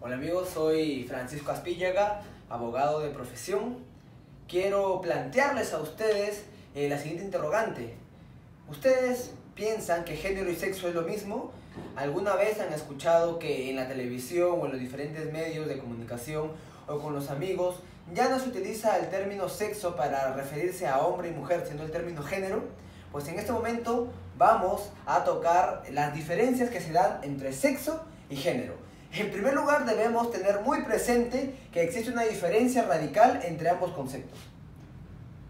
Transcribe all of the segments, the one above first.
Hola amigos, soy Francisco Aspíllaga, abogado de profesión. Quiero plantearles a ustedes la siguiente interrogante. ¿Ustedes piensan que género y sexo es lo mismo? ¿Alguna vez han escuchado que en la televisión o en los diferentes medios de comunicación o con los amigos ya no se utiliza el término sexo para referirse a hombre y mujer, sino el término género? Pues en este momento vamos a tocar las diferencias que se dan entre sexo y género. En primer lugar, debemos tener muy presente que existe una diferencia radical entre ambos conceptos.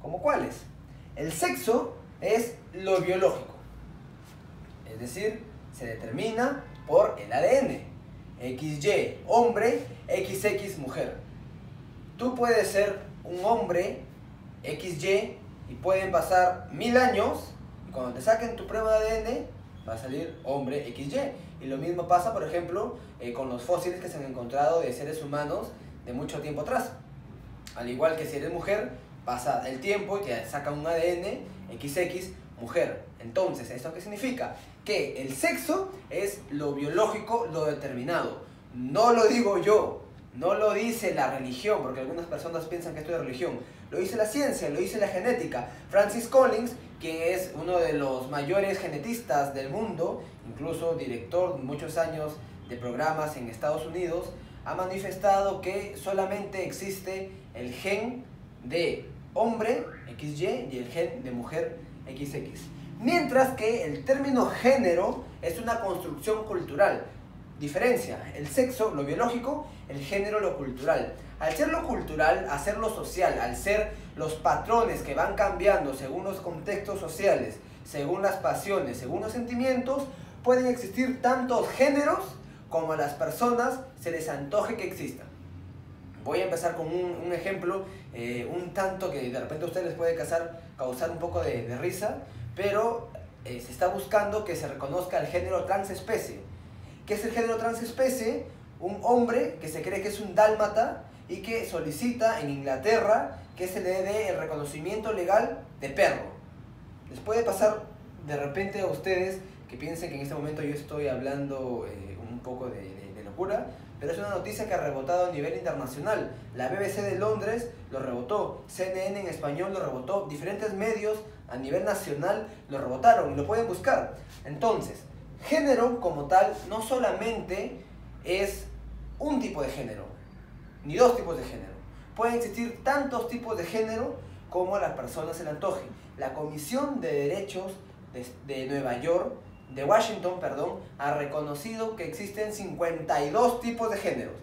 ¿Cómo cuáles? El sexo es lo biológico, es decir, se determina por el ADN. XY, hombre, XX, mujer. Tú puedes ser un hombre XY y pueden pasar 1000 años y cuando te saquen tu prueba de ADN va a salir hombre XY. Y lo mismo pasa, por ejemplo, con los fósiles que se han encontrado de seres humanos de mucho tiempo atrás. Al igual que si eres mujer, pasa el tiempo y te sacan un ADN XX mujer. Entonces, ¿esto qué significa? Que el sexo es lo biológico, lo determinado. No lo digo yo, no lo dice la religión, porque algunas personas piensan que esto es religión. Lo dice la ciencia, lo dice la genética. Francis Collins, quien es uno de los mayores genetistas del mundo, incluso director de muchos años de programas en Estados Unidos, ha manifestado que solamente existe el gen de hombre XY y el gen de mujer XX. Mientras que el término género es una construcción cultural. Diferencia el sexo, lo biológico, el género, lo cultural. Al ser lo cultural, al ser lo social, al ser los patrones que van cambiando según los contextos sociales, según las pasiones, según los sentimientos, pueden existir tantos géneros como a las personas se les antoje que existan. Voy a empezar con un ejemplo, un tanto que de repente a ustedes les puede causar un poco de risa, pero se está buscando que se reconozca el género transespecie. ¿Qué es el género transespecie? Un hombre que se cree que es un dálmata y que solicita en Inglaterra que se le dé el reconocimiento legal de perro. Les puede pasar de repente a ustedes que piensen que en este momento yo estoy hablando un poco de locura, pero es una noticia que ha rebotado a nivel internacional. La BBC de Londres lo rebotó, CNN en español lo rebotó, diferentes medios a nivel nacional lo rebotaron y lo pueden buscar. Entonces, género como tal no solamente es un tipo de género, ni dos tipos de género. Pueden existir tantos tipos de género como a las personas se le antoje. La Comisión de Derechos de Nueva York, de Washington, perdón, ha reconocido que existen 52 tipos de géneros.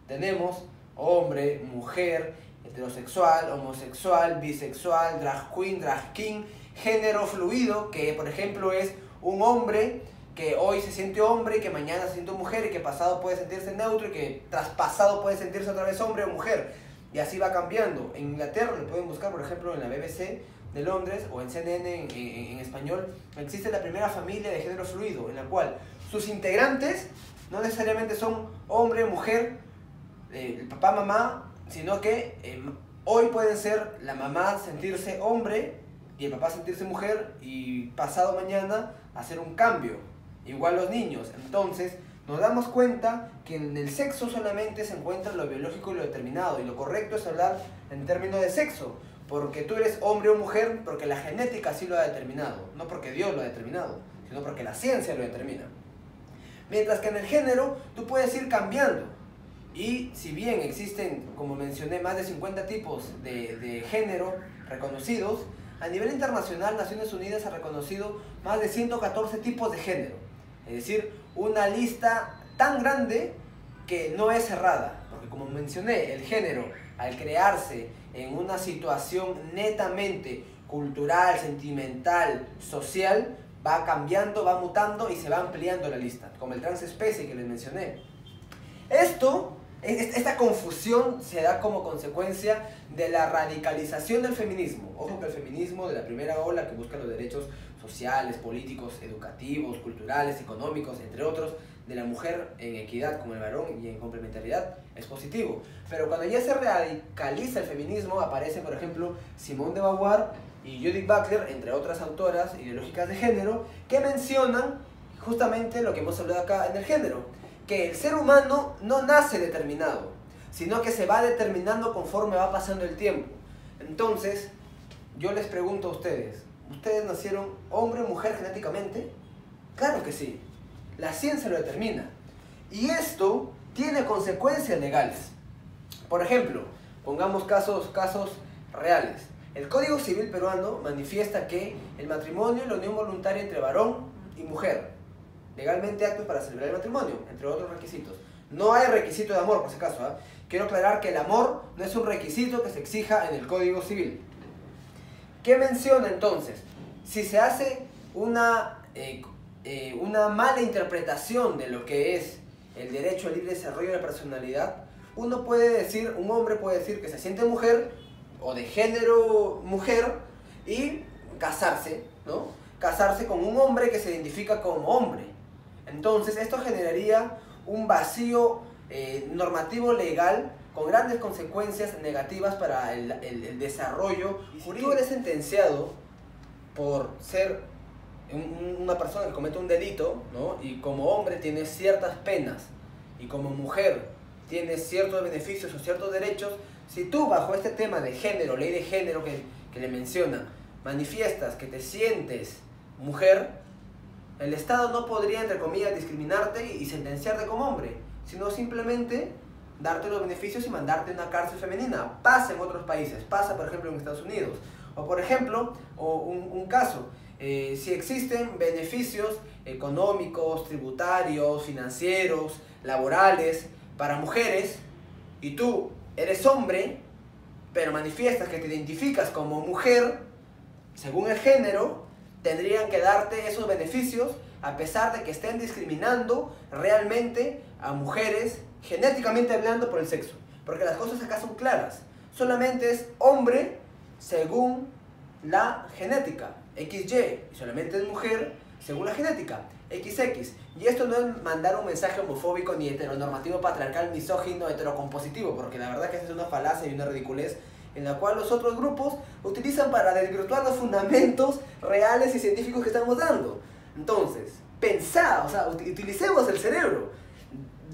Tenemos hombre, mujer, heterosexual, homosexual, bisexual, drag queen, drag king, género fluido, que por ejemplo es un hombre que hoy se siente hombre y que mañana se siente mujer y que pasado puede sentirse neutro y que traspasado puede sentirse otra vez hombre o mujer. Y así va cambiando. En Inglaterra lo pueden buscar, por ejemplo, en la BBC de Londres o en CNN en español, existe la primera familia de género fluido, en la cual sus integrantes no necesariamente son hombre, mujer, el papá, mamá, sino que hoy pueden ser la mamá sentirse hombre y el papá sentirse mujer y pasado mañana hacer un cambio. Igual los niños. Entonces nos damos cuenta que en el sexo solamente se encuentra lo biológico y lo determinado, y lo correcto es hablar en términos de sexo, porque tú eres hombre o mujer porque la genética así lo ha determinado, no porque Dios lo ha determinado, sino porque la ciencia lo determina. Mientras que en el género tú puedes ir cambiando, y si bien existen, como mencioné, más de 50 tipos de género reconocidos, a nivel internacional Naciones Unidas ha reconocido más de 114 tipos de género. Es decir, una lista tan grande que no es cerrada, porque como mencioné, el género al crearse en una situación netamente cultural, sentimental, social, va cambiando, va mutando y se va ampliando la lista, como el transespecie que les mencioné. Esta confusión se da como consecuencia de la radicalización del feminismo. Ojo que el feminismo de la primera ola, que busca los derechos sociales, políticos, educativos, culturales, económicos, entre otros, de la mujer en equidad con el varón y en complementariedad, es positivo. Pero cuando ya se radicaliza el feminismo, aparecen, por ejemplo, Simone de Beauvoir y Judith Butler, entre otras autoras ideológicas de género, que mencionan justamente lo que hemos hablado acá en el género, que el ser humano no nace determinado, sino que se va determinando conforme va pasando el tiempo. Entonces, yo les pregunto a ustedes, ¿ustedes nacieron hombre o mujer genéticamente? Claro que sí, la ciencia lo determina. Y esto tiene consecuencias legales. Por ejemplo, pongamos casos reales. El Código Civil peruano manifiesta que el matrimonio es la unión voluntaria entre varón y mujer, legalmente aptos para celebrar el matrimonio, entre otros requisitos. No hay requisito de amor, por si acaso. Quiero aclarar que el amor no es un requisito que se exija en el Código Civil. ¿Qué menciona entonces? Si se hace una mala interpretación de lo que es el derecho al libre desarrollo de la personalidad, un hombre puede decir que se siente mujer o de género mujer y casarse, ¿no? Casarse con un hombre que se identifica como hombre. Entonces esto generaría un vacío normativo legal con grandes consecuencias negativas para el desarrollo. Y si tú eres sentenciado por ser una persona que comete un delito, ¿no? Y como hombre tienes ciertas penas y como mujer tienes ciertos beneficios o ciertos derechos, si tú bajo este tema de género, ley de género que le menciona, manifiestas que te sientes mujer, el Estado no podría, entre comillas, discriminarte y sentenciarte como hombre, sino simplemente darte los beneficios y mandarte a una cárcel femenina. Pasa en otros países, pasa por ejemplo en Estados Unidos. O por ejemplo, un caso, si existen beneficios económicos, tributarios, financieros, laborales para mujeres y tú eres hombre, pero manifiestas que te identificas como mujer, según el género, tendrían que darte esos beneficios a pesar de que estén discriminando realmente a mujeres, genéticamente hablando, por el sexo. Porque las cosas acá son claras. Solamente es hombre según la genética, XY, y solamente es mujer según la genética, XX. Y esto no es mandar un mensaje homofóbico ni heteronormativo, patriarcal, misógino, heterocompositivo, porque la verdad que esa es una falacia y una ridiculez en la cual los otros grupos utilizan para desvirtuar los fundamentos reales y científicos que estamos dando. Entonces, pensá, o sea, utilicemos el cerebro,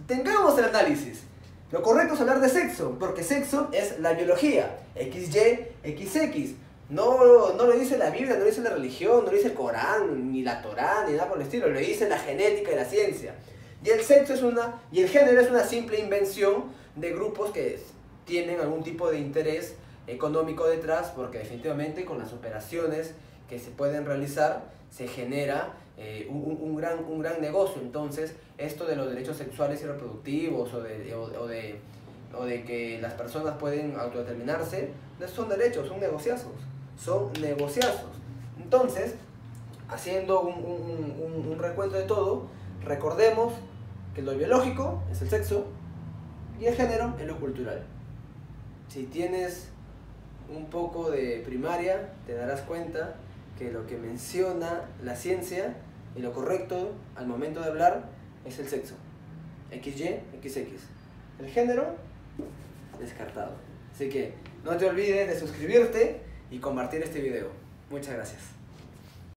tengamos el análisis. Lo correcto es hablar de sexo, porque sexo es la biología, XY, XX. No lo dice la Biblia, no lo dice la religión, no lo dice el Corán, ni la Torá, ni nada por el estilo, lo dice la genética y la ciencia. Y el sexo y el género es una simple invención de grupos que tienen algún tipo de interés económico detrás, porque definitivamente con las operaciones que se pueden realizar se genera un gran negocio. Entonces, esto de los derechos sexuales y reproductivos o de que las personas pueden autodeterminarse, no son derechos, son negociazos. Son negociazos. Entonces, haciendo un recuento de todo, recordemos que lo biológico es el sexo y el género es lo cultural. Si tienes un poco de primaria, te darás cuenta que lo que menciona la ciencia y lo correcto al momento de hablar es el sexo. XY, XX. El género, descartado. Así que no te olvides de suscribirte y compartir este video. Muchas gracias.